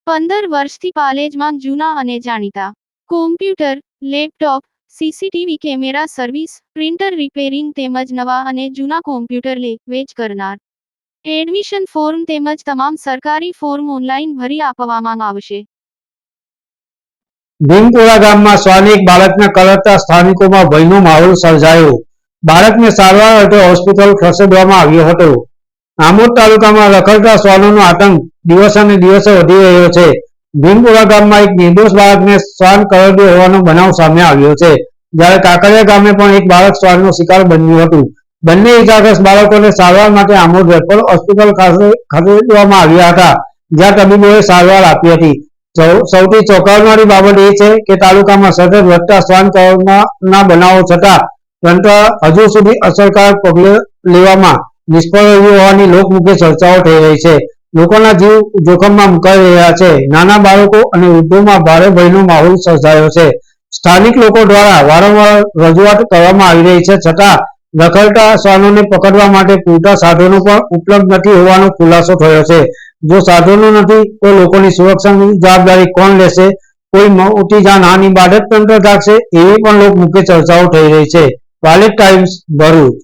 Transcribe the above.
15 વર્ષથી પાલેજમાં જૂના અને જાણીતા computer, laptop, CCTV camera service, printer repairing તેમજ નવા અને જૂના કોમ્પ્યુટર લે વેચ કરનાર. એડમિશન ફોર્મ તેમજ તમામ સરકારી ફોર્મ ઓનલાઈન ભરી આપવામાં આવશે. ભીમપુરા ગામમાં શ્વાનિક બાળકને કરડતા સ્થાનિકોમાં ભયનો માહોલ સર્જાયો. બાળકને સારવાર અર્થે હોસ્પિટલ ખસેડવામાં આવ્યો હતો. આમોદ તાલુકામાં રખડતા શ્વાનોનો આતંક દિવસે ને દિવસે વધી રહ્યો છે. ભીમપુરા ગામમાં એક નિર્દોષ બાળકને શ્વાન કરડ્યો હોવાનો બનાવ સામે આવ્યો છે. જ્યારે કાકડિયા ગામે પણ એક બાળક શ્વાનનો શિકાર બન્યું હતું. બંને ઇજાગ્રસ્ત બાળકોને સારવાર માટે આમોદ રેફરલ હોસ્પિટલ ખસેડવામાં આવ્યા હતા, જ્યાં તબીબોએ સારવાર આપી હતી. સૌથી ચોંકાવનારી બાબત એ છે કે તાલુકામાં સતત વધતા શ્વાન કરડવાના બનાવો છતાં તંત્ર હજુ સુધી અસરકારક પગલાં લેવામાં નિષ્ફળ રહ્યું હોવાની લોકમુખે ચર્ચાઓ થઈ રહી છે. લોકોના જીવ જોખમમાં મુકાઈ રહ્યા છે. નાના બાળકો અને વૃદ્ધોમાં ભારે ભયનો માહોલ સર્જાયો છે. સ્થાનિક લોકો દ્વારા વારંવાર રજૂઆત કરવામાં આવી રહી છે, છતાં રખડતા શ્વાનોને પકડવા માટે પૂરતા સાધનો પણ ઉપલબ્ધ નથી હોવાનો ખુલાસો થયો છે. જો સાધનો નથી તો લોકોની સુરક્ષાની જવાબદારી કોણ લેશે? કોઈ મોટી જાનહાનિ બાદ જ તંત્ર જાગશે, એવી પણ લોકમુખે ચર્ચાઓ થઈ રહી છે. પાલેજ ટાઈમ્સ, ભરૂચ.